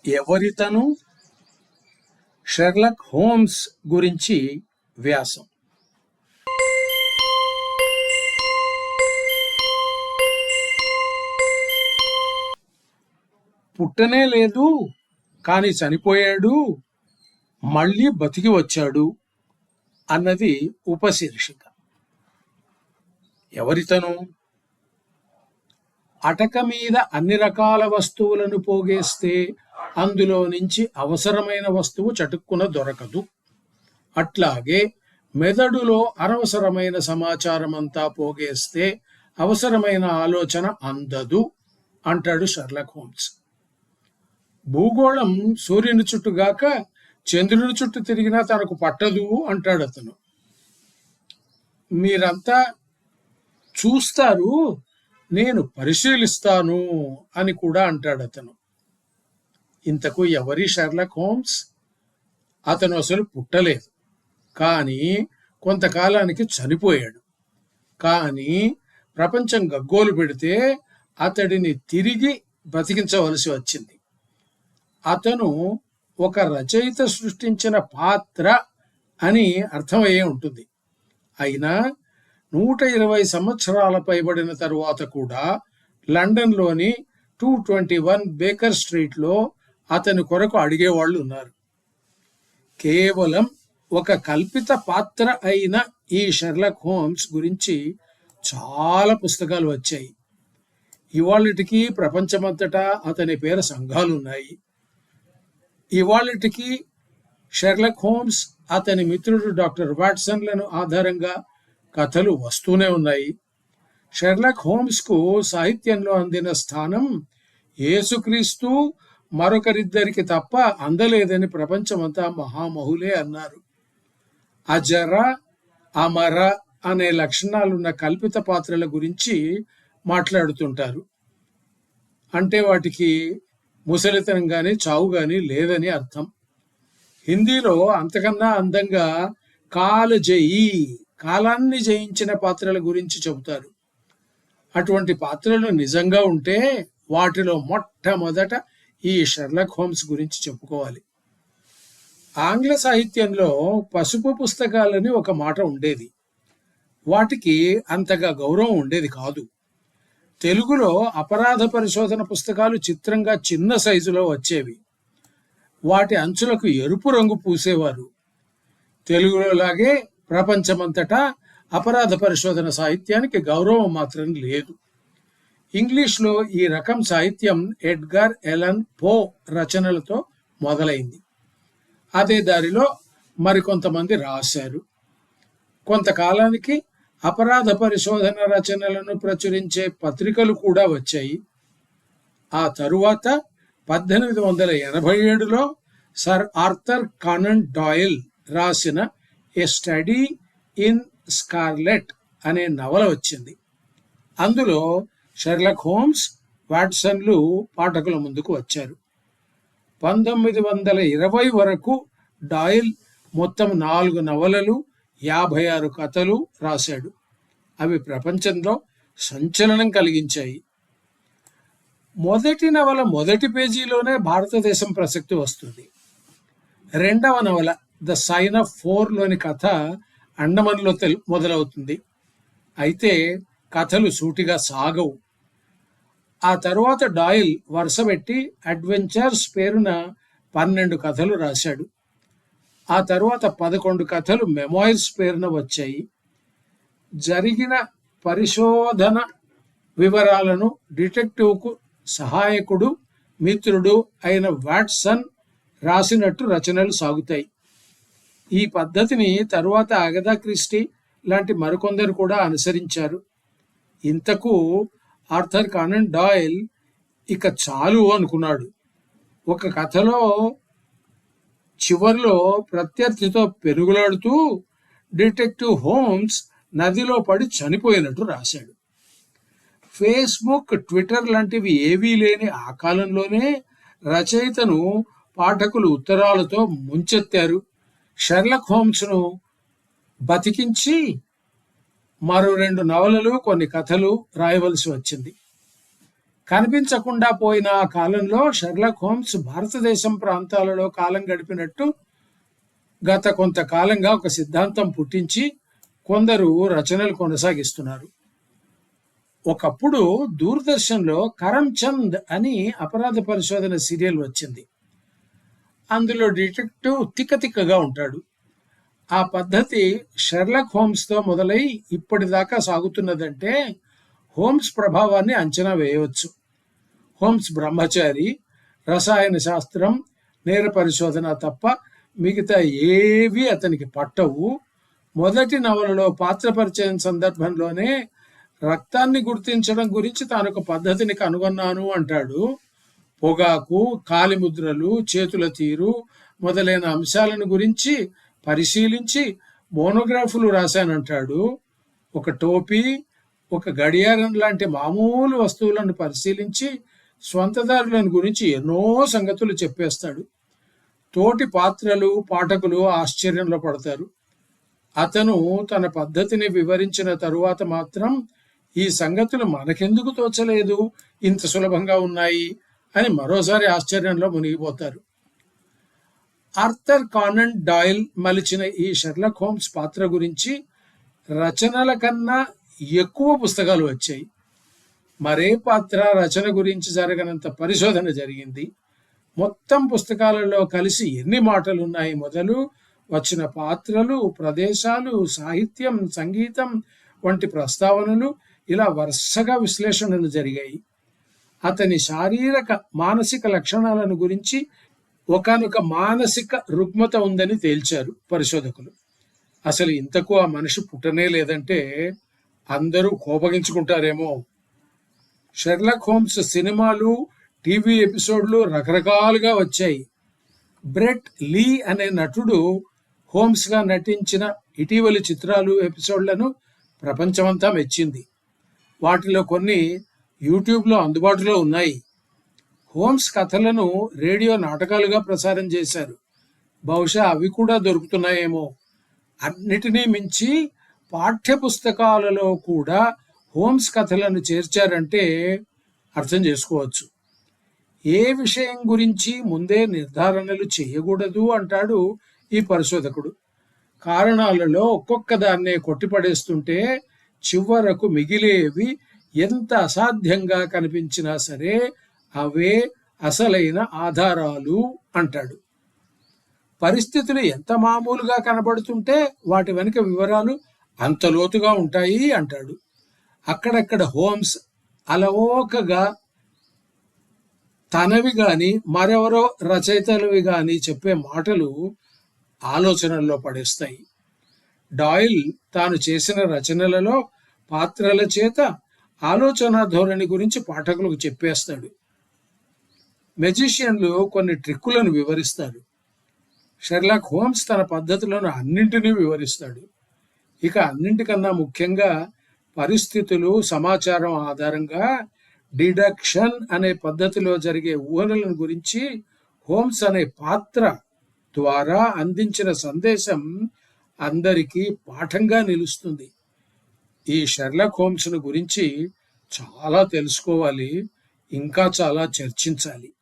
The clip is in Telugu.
ఎవరితను? షెర్లక్ హోమ్స్ గురించి వ్యాసం. పుట్టనే లేదు, కాని చనిపోయాడు, మళ్ళీ బతికి వచ్చాడు అన్నది ఉపశీర్షిక. ఎవరితను? అటక మీద అన్ని రకాల వస్తువులను పోగేస్తే అందులో నుంచి అవసరమైన వస్తువు చటుక్కున దొరకదు. అట్లాగే మెదడులో అనవసరమైన సమాచారం అంతా పోగేస్తే అవసరమైన ఆలోచన అందదు అంటాడు షెర్లక్ హోమ్స్. భూగోళం సూర్యుని చుట్టుగాక చంద్రుని చుట్టూ తిరిగినా తనకు పట్టదు అంటాడు అతను. మీరంతా చూస్తారు, నేను పరిశీలిస్తాను అని కూడా అంటాడు అతను. ఇంతకు ఎవరి షెర్లక్ హోమ్స్? అతను అసలు పుట్టలేదు, కానీ కొంతకాలానికి చనిపోయాడు. కానీ ప్రపంచం గగ్గోలు పెడితే అతడిని తిరిగి బ్రతికించవలసి వచ్చింది. అతను ఒక రచయిత సృష్టించిన పాత్ర అని అర్థమయ్యే ఉంటుంది. అయినా 120 సంవత్సరాల పైబడిన తరువాత కూడా లండన్లోని 221 బేకర్ స్ట్రీట్లో అతని కొరకు అడిగేవాళ్ళు ఉన్నారు. కేవలం ఒక కల్పిత పాత్ర అయిన ఈ షెర్లక్ హోమ్స్ గురించి చాలా పుస్తకాలు వచ్చాయి. ఇవాళటికి ప్రపంచమంతటా అతని పేరు సంఘాలున్నాయి. ఇవాళటికి షెర్లక్ హోమ్స్, అతని మిత్రుడు డాక్టర్ వాట్సన్లను ఆధారంగా కథలు వస్తూనే ఉన్నాయి. షెర్లక్ హోమ్స్కు సాహిత్యంలో అందిన స్థానం యేసుక్రీస్తు మరొకరిద్దరికి తప్ప అందలేదని ప్రపంచమంతా మహామహులే అన్నారు. అజర, అమర అనే లక్షణాలున్న కల్పిత పాత్రల గురించి మాట్లాడుతుంటారు. అంటే వాటికి ముసలితనం గాని చావు గాని లేదని అర్థం. హిందీలో అంతకన్నా అందంగా కాలజయి, కాలాన్ని జయించిన పాత్రల గురించి చెబుతారు. అటువంటి పాత్రలు నిజంగా ఉంటే వాటిలో మొట్టమొదట ఈ షెర్లక్ హోమ్స్ గురించి చెప్పుకోవాలి. ఆంగ్ల సాహిత్యంలో పసుపు పుస్తకాలని ఒక మాట ఉండేది. వాటికి అంతగా గౌరవం ఉండేది కాదు. తెలుగులో అపరాధ పరిశోధన పుస్తకాలు చిత్రంగా చిన్న సైజులో వచ్చేవి. వాటి అంచులకు ఎరుపు రంగు పూసేవారు. తెలుగులో లాగే ప్రపంచమంతటా అపరాధ పరిశోధన సాహిత్యానికి గౌరవం మాత్రం లేదు. ఇంగ్లీష్లో ఈ రకం సాహిత్యం ఎడ్గర్ ఎలన్ పో రచనలతో మొదలైంది. అదే దారిలో మరికొంతమంది రాశారు. కొంతకాలానికి అపరాధ పరిశోధన రచనలను ప్రచురించే పత్రికలు కూడా వచ్చాయి. ఆ తరువాత 1887లో సర్ ఆర్థర్ కానన్ డాయిల్ రాసిన ఏ స్టడీ ఇన్ స్కార్లెట్ అనే నవల వచ్చింది. అందులో షెర్లక్ హోమ్స్, వాట్సన్లు పాఠకుల ముందుకు వచ్చారు. 1920 వరకు డాయిల్ మొత్తం 4 నవలలు, 56 కథలు రాశాడు. అవి ప్రపంచంలో సంచలనం కలిగించాయి. మొదటి నవల మొదటి పేజీలోనే భారతదేశం ప్రసక్తి వస్తుంది. రెండవ నవల ద సైన్ ఆఫ్ 4లోని కథ అండమన్లో మొదలవుతుంది. అయితే కథలు సూటిగా సాగవు. ఆ తరువాత డాయిల్ వరుసపెట్టి అడ్వెంచర్స్ పేరున 12 కథలు రాశాడు. ఆ తరువాత 11 కథలు మెమోయిర్స్ పేరున వచ్చాయి. జరిగిన పరిశోధన వివరాలను డిటెక్టివ్కు సహాయకుడు, మిత్రుడు అయిన వాట్సన్ రాసినట్టు రచనలు సాగుతాయి. ఈ పద్ధతిని తరువాత అగథా క్రిస్టీ లాంటి మరికొందరు కూడా అనుసరించారు. ఇంతకు ఆర్థర్ కానన్ డాయిల్ ఇక చాలు అనుకున్నాడు. ఒక కథలో చివర్లో ప్రత్యర్థితో పెనుగులాడుతూ డిటెక్టివ్ హోమ్స్ నదిలో పడి చనిపోయినట్టు రాశాడు. ఫేస్బుక్, ట్విట్టర్ లాంటివి ఏవీ లేని ఆ కాలంలోనే రచయితను పాఠకులు ఉత్తరాలతో ముంచెత్తారు. షెర్లక్ హోమ్స్ను బతికించి మరో 2 నవలలు, కొన్ని కథలు రాయవలసి వచ్చింది. కనిపించకుండా పోయిన ఆ కాలంలో షెర్లాక్ హోమ్స్ భారతదేశం ప్రాంతాలలో కాలం గడిపినట్టు గత కొంతకాలంగా ఒక సిద్ధాంతం పుట్టించి కొందరు రచనలు కొనసాగిస్తున్నారు. ఒకప్పుడు దూరదర్శన్లో కరమ్చంద్ అని అపరాధ పరిశోధన సీరియల్ వచ్చింది. అందులో డిటెక్టివ్ తిక్కగా ఉంటాడు. ఆ పద్ధతి షెర్లాక్ హోమ్స్తో మొదలై ఇప్పటిదాకా సాగుతున్నదంటే హోమ్స్ ప్రభావాన్ని అంచనా వేయవచ్చు. హోమ్స్ బ్రహ్మచారి, రసాయన శాస్త్రం, నేర పరిశోధన తప్ప మిగతా ఏవి అతనికి పట్టవు. మొదటి నవలలో పాత్ర పరిచయం సందర్భంలోనే రక్తాన్ని గుర్తించడం గురించి తాను ఒక పద్ధతిని కనుగొన్నాను అంటాడు. పొగాకు, కాలిముద్రలు, చేతుల తీరు మొదలైన అంశాలను గురించి పరిశీలించి మోనోగ్రాఫ్లు రాశానంటాడు. ఒక టోపీ, ఒక గడియారం లాంటి మామూలు వస్తువులను పరిశీలించి స్వంతదారులను గురించి ఎన్నో సంగతులు చెప్పేస్తాడు. తోటి పాత్రలు, పాఠకులు ఆశ్చర్యంలో పడతారు. అతను తన పద్ధతిని వివరించిన తరువాత మాత్రం ఈ సంగతులు మనకెందుకు తోచలేదు, ఇంత సులభంగా ఉన్నాయి అని మరోసారి ఆశ్చర్యంలో మునిగిపోతారు. ఆర్థర్ కానన్ డాయిల్ మలిచిన ఈ షెర్లాక్ హోమ్స్ పాత్ర గురించి రచనల కన్నా ఎక్కువ పుస్తకాలు వచ్చాయి. మరే పాత్ర రచన గురించి జరగనంత పరిశోధన జరిగింది. మొత్తం పుస్తకాలలో కలిసి ఎన్ని మాటలున్నాయి మొదలు వచ్చిన పాత్రలు, ప్రదేశాలు, సాహిత్యం, సంగీతం వంటి ప్రస్తావనలు ఇలా వరుసగా విశ్లేషణలు జరిగాయి. అతని శారీరక మానసిక లక్షణాలను గురించి ఒకానొక మానసిక రుగ్మత ఉందని తేల్చారు పరిశోధకులు. అసలు ఇంతకు ఆ మనిషి పుట్టనే లేదంటే అందరూ కోపగించుకుంటారేమో. షెర్లాక్ హోమ్స్ సినిమాలు, టీవీ ఎపిసోడ్లు రకరకాలుగా వచ్చాయి. బ్రెట్ లీ అనే నటుడు హోమ్స్గా నటించిన ఇటీవలి చిత్రాలు, ఎపిసోడ్లను ప్రపంచమంతా మెచ్చింది. వాటిలో కొన్ని యూట్యూబ్లో అందుబాటులో ఉన్నాయి. హోమ్స్ కథలను రేడియో నాటకాలుగా ప్రసారం చేశారు. బహుశా అవి కూడా దొరుకుతున్నాయేమో. అన్నిటినీ మించి పాఠ్యపుస్తకాలలో కూడా హోమ్స్ కథలను చేర్చారంటే అర్థం చేసుకోవచ్చు. ఏ విషయం గురించి ముందే నిర్ధారణలు చేయకూడదు అంటాడు ఈ పరిశోధకుడు. కారణాలలో ఒక్కొక్క దాన్నే కొట్టిపడేస్తుంటే చివరకు మిగిలేవి ఎంత అసాధ్యంగా కనిపించినా సరే అవే అసలైన ఆధారాలు అంటాడు. పరిస్థితులు ఎంత మామూలుగా కనబడుతుంటే వాటి వెనుక వివరాలు అంత లోతుగా ఉంటాయి అంటాడు. అక్కడక్కడ హోమ్స్ అలవోకగా తనవి గాని మరెవరో రచయితలవి గాని చెప్పే మాటలు ఆలోచనల్లో పడేస్తాయి. డాయిల్ తాను చేసిన రచనలలో పాత్రల చేత ఆలోచన ధోరణి గురించి పాఠకులకు చెప్పేస్తాడు. మెజిషియన్లు కొన్ని ట్రిక్కులను వివరిస్తారు. షెర్లాక్ హోమ్స్ తన పద్ధతులను అన్నింటినీ వివరిస్తాడు. ఇక అన్నింటికన్నా ముఖ్యంగా పరిస్థితులు, సమాచారం ఆధారంగా డిడక్షన్ అనే పద్ధతిలో జరిగే ఊహలను గురించి హోమ్స్ అనే పాత్ర ద్వారా అందించిన సందేశం అందరికీ పాఠంగా నిలుస్తుంది. ఈ షెర్లాక్ హోమ్స్ను గురించి చాలా తెలుసుకోవాలి, ఇంకా చాలా చర్చించాలి.